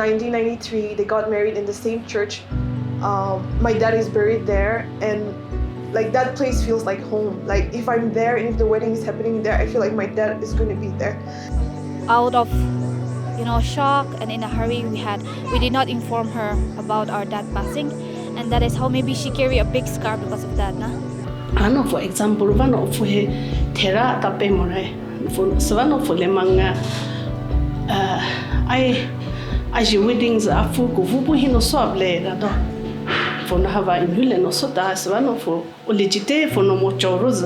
1993, they got married in the same church. My dad is buried there, and like that place feels like home. Like if I'm there and if the wedding is happening there, I feel like my dad is going to be there. Out of shock and in a hurry, we did not inform her about our dad passing, and that is how maybe she carry a big scar because of that. Ano for example, one of he thera tape more for one of le manga I weddings afu ko vubu hino soble da do for no have in hule no so da one of legite for no mo choroz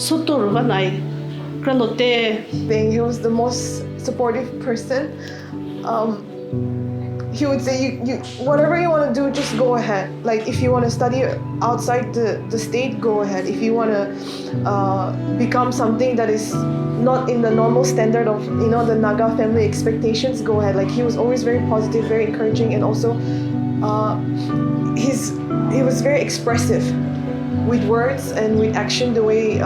so to vanai kralote thing. He was the most supportive person. He would say, you whatever you want to do, just go ahead. Like if you want to study outside the state, go ahead. If you want to become something that is not in the normal standard of the Naga family expectations, go ahead. Like he was always very positive, very encouraging, and also he was very expressive with words and with action. The way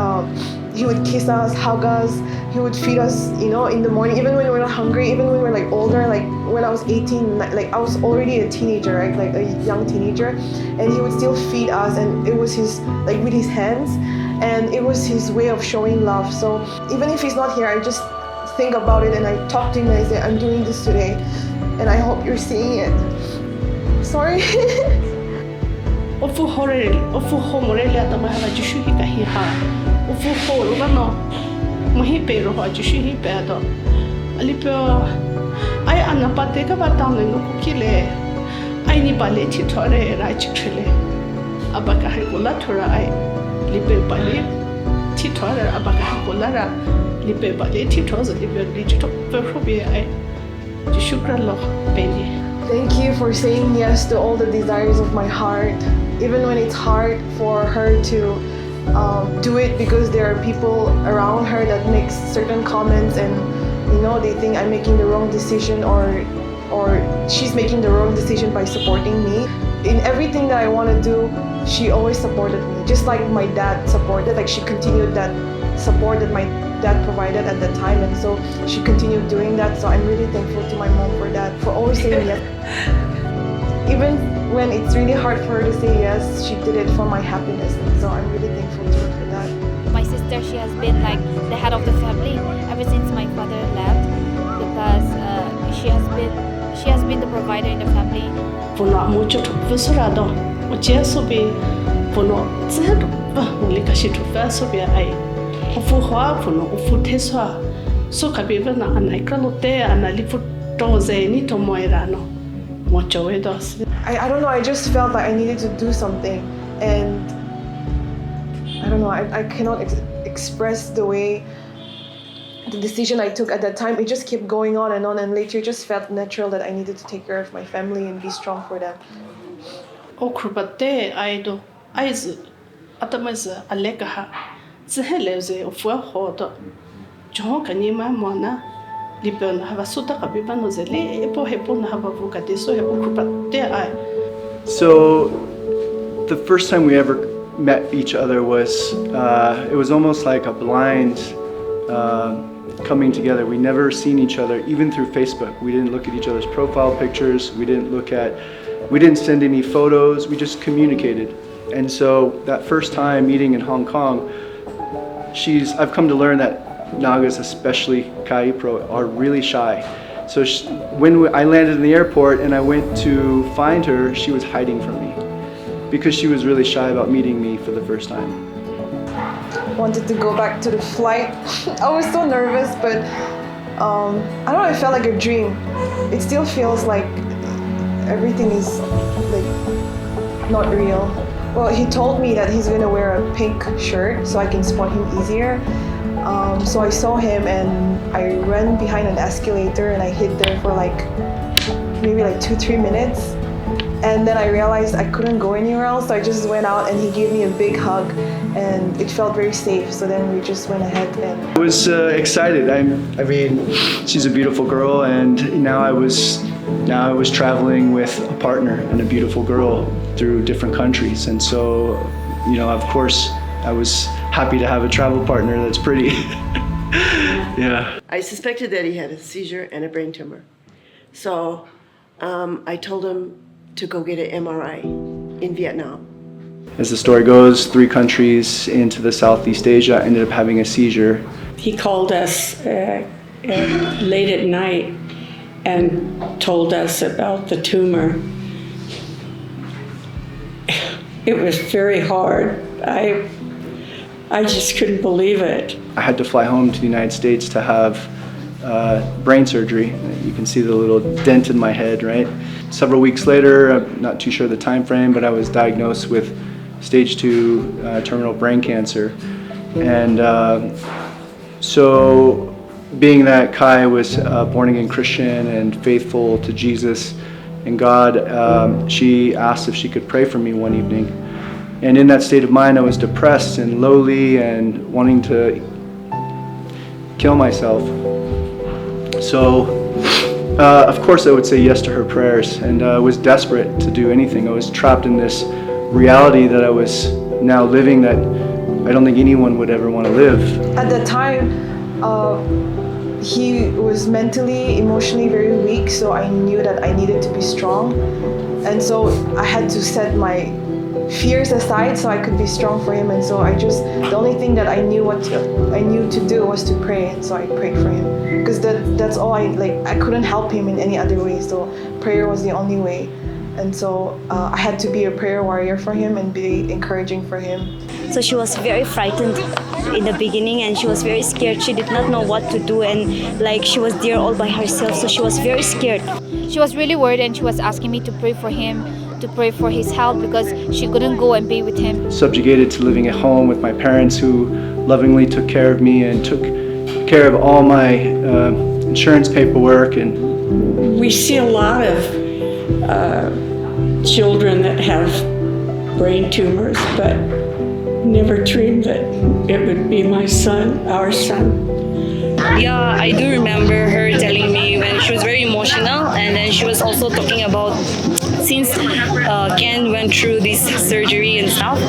he would kiss us, hug us, he would feed us, in the morning, even when we were not hungry, even when we were like older, like when I was 18, like I was already a teenager, right? Like a young teenager, and he would still feed us, and it was his, like with his hands, and it was his way of showing love. So even if he's not here, I just think about it and I talk to him and I say, I'm doing this today, and I hope you're seeing it. Sorry. Ofu homorele atama hava jishu hikahi ha. Ofu holugano mahipe roha jishu hipe ado. Alipeo ai anapate ka batang no kukile. Ai ni bale titore ra chikrele. Abaka hakola thora ai lipe bale titore abaka hakola ra lipe bale titoza lipe digital perfobe ai jishu kralo peni. Thank you for saying yes to all the desires of my heart. Even when it's hard for her to do it because there are people around her that make certain comments and they think I'm making the wrong decision or she's making the wrong decision by supporting me. In everything that I want to do, she always supported me. Just like my dad supported, like she continued that support that my dad provided at that time, and so she continued doing that. So I'm really thankful to my mom for that, for always saying yes. Even when it's really hard for her to say yes, she did it for my happiness, and so I'm really thankful to her for that. My sister, she has been like the head of the family ever since my father left, because she has been the provider in the family. For not much to Sohruo Ado be for not said only kashi to first be I for hoa for no food teswa so kabibana and I cralote and I live for toze any to moirano. I don't know, I just felt like I needed to do something, and I don't know, I cannot express the way the decision I took at that time. It just kept going on, and later it just felt natural that I needed to take care of my family and be strong for them. Okrubate aido aiz atamaze alekaha zeheleze ofwa hodo john kanima mona lipen hava suta kabibano zele epo hepon hava vukate so okrubate ai. So the first time we ever met each other was it was almost like a blind coming together. We never seen each other, even through Facebook. We didn't look at each other's profile pictures. We didn't send any photos. We just communicated. And so that first time meeting in Hong Kong, I've come to learn that Nagas, especially Kayiphro, are really shy. So when I landed in the airport and I went to find her, she was hiding from me because she was really shy about meeting me for the first time. Wanted to go back to the flight. I was so nervous, but I don't know, it felt like a dream. It still feels like everything is like not real. Well, he told me that he's gonna wear a pink shirt so I can spot him easier. So I saw him and I ran behind an escalator and I hid there for maybe 2-3 minutes. And then I realized I couldn't go anywhere else, so I just went out and he gave me a big hug and it felt very safe. So then we just went ahead and... I was excited. I mean, she's a beautiful girl, and now I was traveling with a partner and a beautiful girl through different countries. And so, of course, I was happy to have a travel partner that's pretty. Yeah. I suspected that he had a seizure and a brain tumor. So I told him to go get an MRI in Vietnam. As the story goes, 3 countries into the Southeast Asia, I ended up having a seizure. He called us late at night and told us about the tumor. It was very hard. I just couldn't believe it. I had to fly home to the United States to have brain surgery. You can see the little dent in my head, right? Several weeks later, I'm not too sure the time frame, but I was diagnosed with stage 2 terminal brain cancer. And so being that Kai was a born-again Christian and faithful to Jesus and God, she asked if she could pray for me one evening. And in that state of mind, I was depressed and lowly and wanting to kill myself. So, of course, I would say yes to her prayers, and I was desperate to do anything. I was trapped in this reality that I was now living that I don't think anyone would ever want to live. At the time, he was mentally, emotionally very weak, so I knew that I needed to be strong. And so I had to set my fears aside so I could be strong for him. And so the only thing that I knew to do was to pray. And so I prayed for him, because that's all I couldn't help him in any other way. So prayer was the only way. And so I had to be a prayer warrior for him and be encouraging for him. So she was very frightened in the beginning, and she was very scared. She did not know what to do, and she was there all by herself, so she was very scared. She was really worried, and she was asking me to pray for him, to pray for his health, because she couldn't go and be with him. Subjugated to living at home with my parents, who lovingly took care of me and took care of all my insurance paperwork. And We see a lot of children that have brain tumors, but never dreamed that it would be my son, our son. Yeah, I do remember her telling me when she was very emotional, and then she was also talking about since Ken went through this surgery and stuff,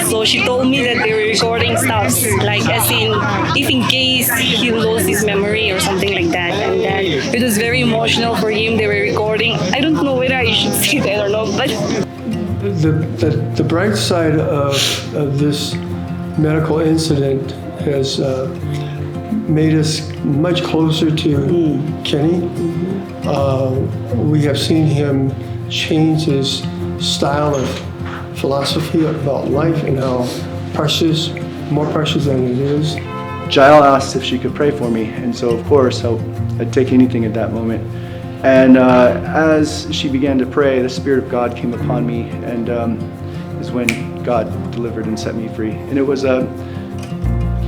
so she told me that they were recording stuff, as in if in case he lost his memory or something like that, and then it was very emotional for him. They were recording. I don't know whether I should say that or not, but the bright side of this medical incident has made us much closer to Kenny. We have seen him change his style of philosophy about life and how precious, more precious than it is. Jael asked if she could pray for me, and so of course I'd take anything at that moment. And as she began to pray, the Spirit of God came upon me, and is when God delivered and set me free. And it was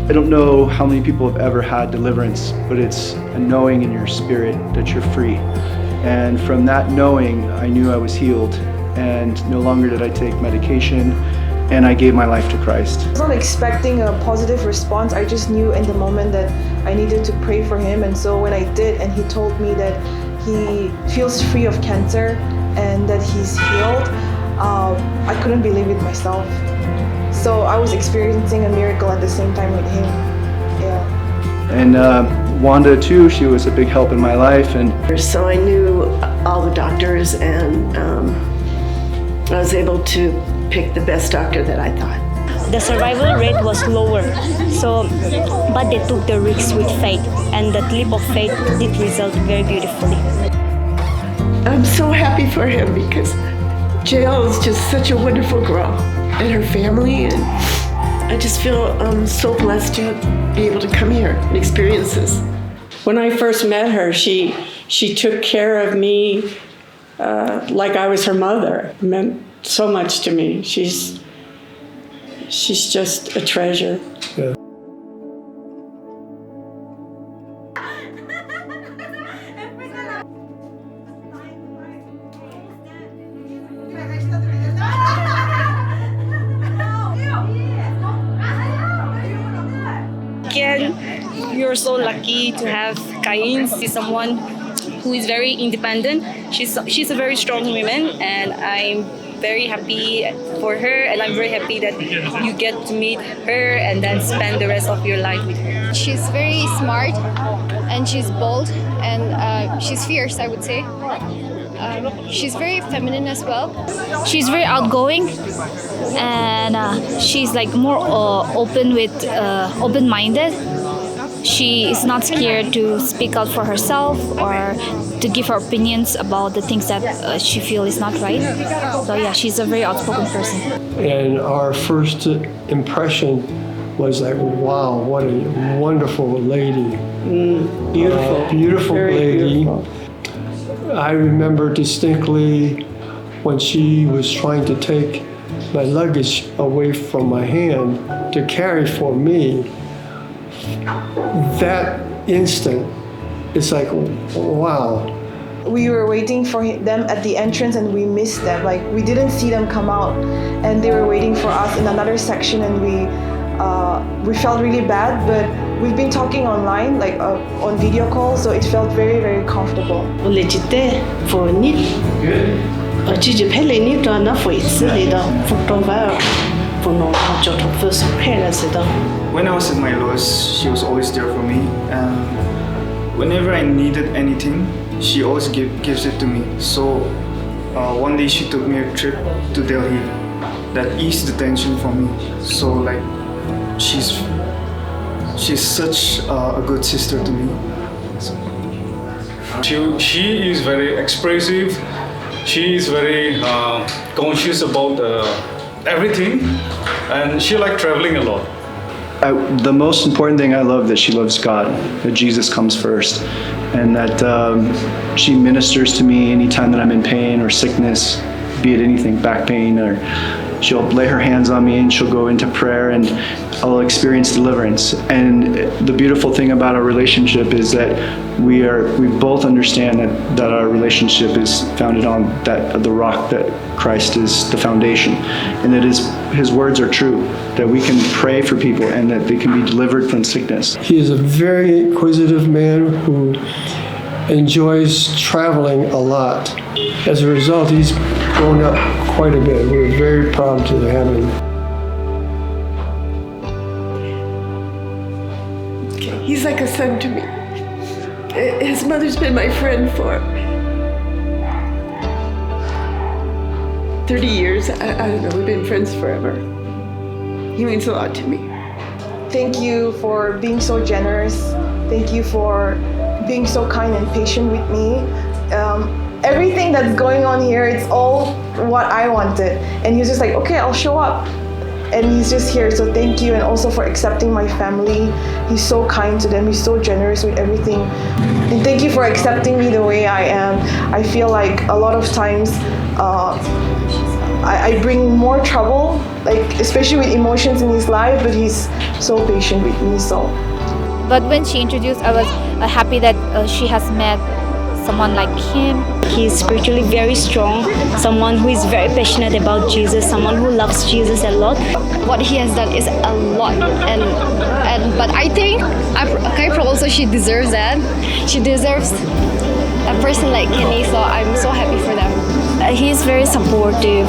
I don't know how many people have ever had deliverance, but it's a knowing in your spirit that you're free. And from that knowing, I knew I was healed, and no longer did I take medication, and I gave my life to Christ. I was not expecting a positive response. I just knew in the moment that I needed to pray for him. And so when I did, and he told me that he feels free of cancer and that he's healed, I couldn't believe it myself. So I was experiencing a miracle at the same time with him. Yeah. And Wanda too, she was a big help in my life. And So I knew all the doctors, and I was able to pick the best doctor that I thought. The survival rate was lower, but they took the risk with faith, and that leap of faith did result very beautifully. I'm so happy for him, because Jael is just such a wonderful girl, and her family, and I just feel so blessed to be able to come here and experience this. When I first met her, she took care of me like I was her mother. It meant so much to me. She's just a treasure. Yeah. Ken, you're so lucky to have Kayin. She's someone who is very independent. She's a very strong woman, and I'm very happy for her, and I'm very happy that you get to meet her and then spend the rest of your life with her. She's very smart, and she's bold, and she's fierce, I would say. She's very feminine as well. She's very outgoing, and she's like more open-minded. She is not scared to speak out for herself or to give her opinions about the things that she feels is not right. So yeah, she's a very outspoken person. And our first impression was like, wow, what a wonderful lady. Beautiful. Beautiful Very lady. beautiful. I remember distinctly when she was trying to take my luggage away from my hand to carry for me. That instant, it's like, wow. We were waiting for them at the entrance and we missed them. Like, we didn't see them come out, and they were waiting for us in another section, and we felt really bad, but we've been talking online, like on video call, so it felt very, very comfortable. Legit for nit. Chị phải lấy nít rồi nó phải xử lý đó, phục trong vào for no cho trong first parents đó. When I was at my lowest, she was always there for me, and whenever I needed anything, she always gives it to me. So one day she took me a trip to Delhi that eased the tension for me. So like she's such a good sister to me. So. She is very expressive. She is very conscious about everything, and she likes traveling a lot. The most important thing I love that she loves God, that Jesus comes first, and that she ministers to me anytime that I'm in pain or sickness, be it anything, back pain, or she'll lay her hands on me and she'll go into prayer and I'll experience deliverance. And the beautiful thing about our relationship is that we both understand that our relationship is founded on the rock, that Christ is the foundation, and that his words are true, that we can pray for people and that they can be delivered from sickness. He is a very inquisitive man who enjoys traveling a lot. As a result, he's grown up quite a bit. We're very proud to have him. He's like a son to me. His mother's been my friend for 30 years. I don't know, we've been friends forever. He means a lot to me. Thank you for being so generous. Thank you for being so kind and patient with me. Everything that's going on here, it's all what I wanted. And he was just like, okay, I'll show up. And he's just here, so thank you. And also for accepting my family. He's so kind to them, he's so generous with everything. And thank you for accepting me the way I am. I feel like a lot of times I bring more trouble, like especially with emotions in his life, but he's so patient with me. So. But when she introduced, I was happy that she has met someone like him. He is spiritually very strong, someone who is very passionate about Jesus, someone who loves Jesus a lot. What he has done is a lot, but I think Kayiphro also, she deserves that. She deserves a person like Kenny, so I'm so happy for them. He's very supportive,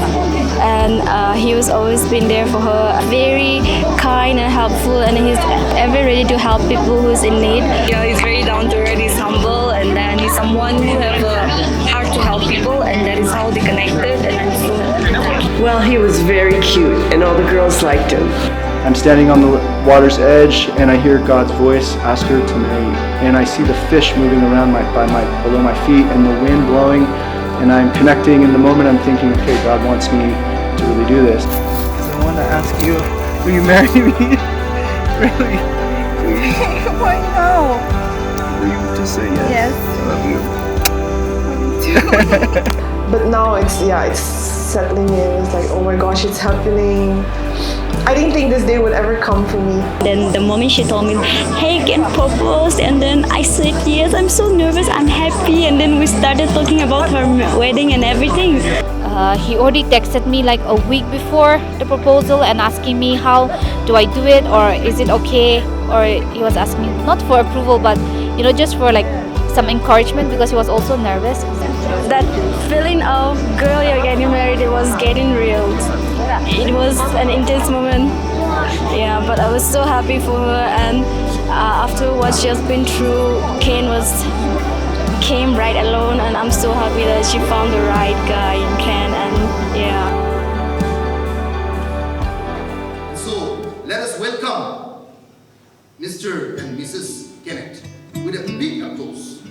and he has always been there for her, very kind and helpful, and he's ever ready to help people who's in need. Yeah, he's very down to earth, he's humble, and then he's someone who have a heart to help people, and that is how they connected. And I'm so Well, he was very cute, and all the girls liked him. I'm standing on the water's edge and I hear God's voice ask her to mate, and I see the fish moving around below my feet and the wind blowing, and I'm connecting. In the moment I'm thinking, okay, God wants me to really do this. I want to ask you, will you marry me? Really? Why now? Will you just say yes? Yes. I love you. But now it's settling in. It's like, oh my gosh, it's happening. I didn't think this day would ever come for me. Then the moment she told me, hey, can propose, and then I said yes, I'm so nervous, I'm happy, and then we started talking about her wedding and everything. He already texted me like a week before the proposal and asking me how do I do it, or is it okay, or he was asking me not for approval, but just for like some encouragement, because he was also nervous. That feeling of girl, you're getting married, it was getting real. It was an intense moment. Yeah, but I was so happy for her, and after what she has been through, Ken was came right alone, and I'm so happy that she found the right guy in Ken, and yeah. So let us welcome Mr. and Mrs. Kenneth with a big applause.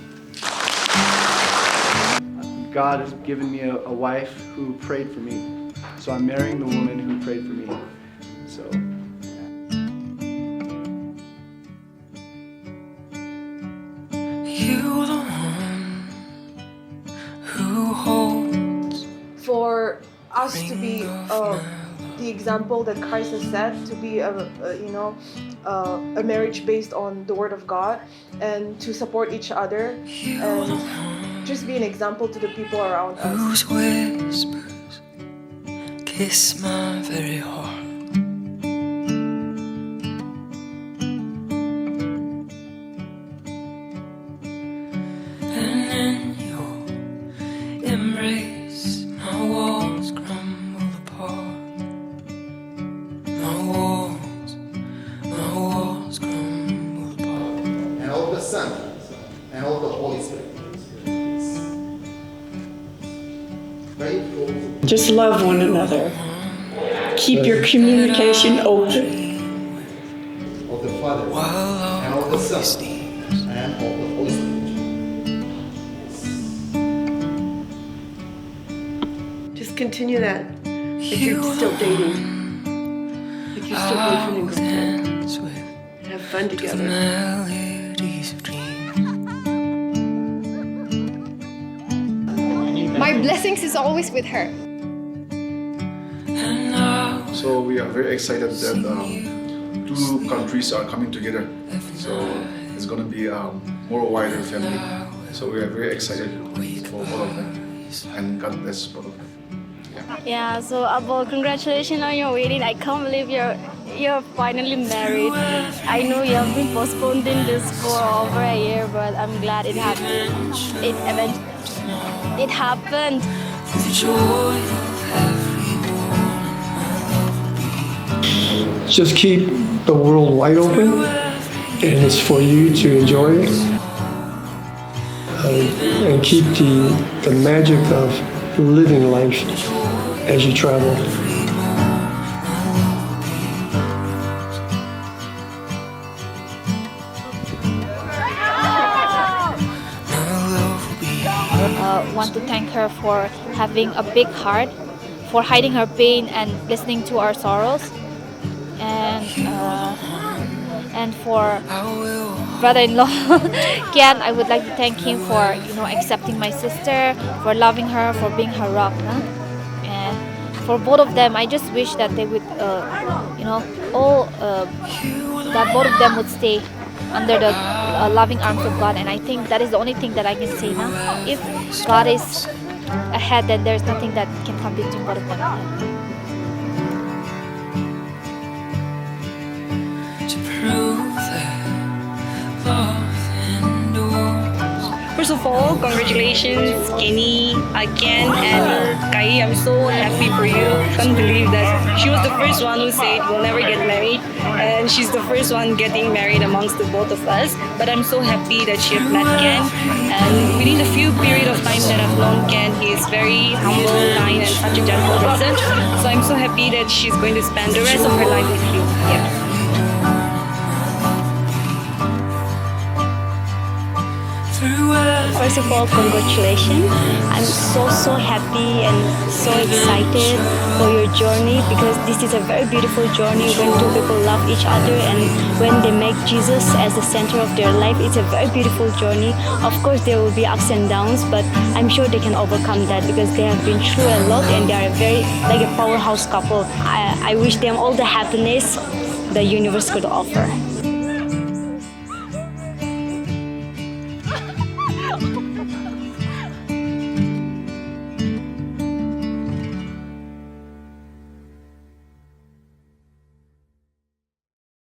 God has given me a wife who prayed for me. So I'm marrying the woman who prayed for me. So. You the one who holds. For us to be the example that Christ has set, to be a marriage based on the Word of God, and to support each other, and just be an example to the people around us. Whose whispers kiss my very heart. And in your embrace, my walls crumble apart. My walls crumble apart. And of the Son, and of the Holy Spirit. Just love one another. Keep your communication open. Of the Father, and of the Son, and of the Holy Spirit. Just continue that if you're still dating. If you're still boyfriend and girlfriend. Have fun together. My blessings is always with her. So we are very excited that two countries are coming together. So it's going to be a more wider family. So we are very excited for both of them, and God bless both of them. Yeah, so Abo, congratulations on your wedding. I can't believe you're finally married. I know you have been postponing this for over a year, but I'm glad it happened. It happened. Just keep the world wide open, and it's for you to enjoy it. And keep the magic of living life as you travel. Want to thank her for having a big heart, for hiding her pain and listening to our sorrows, and for brother-in-law Ken, I would like to thank him for accepting my sister, for loving her, for being her rock, and for both of them. I just wish that they would that both of them would stay under the loving arms of God, and I think that is the only thing that I can say now. If God is ahead, then there's nothing that can come between both of them. To prove that love endures. First of all, congratulations, Kenny, Ken, and Kai. I'm so happy for you. Can't believe that she was the first one who said we'll never get married, and she's the first one getting married amongst the both of us. But I'm so happy that she had met Ken, and within the few period of time that I've known Ken, he is very humble, kind, and such a gentle person. So I'm so happy that she's going to spend the rest of her life with you. Yeah. First of all, congratulations. I'm so happy and so excited for your journey, because this is a very beautiful journey when two people love each other and when they make Jesus as the center of their life. It's a very beautiful journey. Of course, there will be ups and downs, but I'm sure they can overcome that because they have been through a lot and they are very like a powerhouse couple. I wish them all the happiness the universe could offer.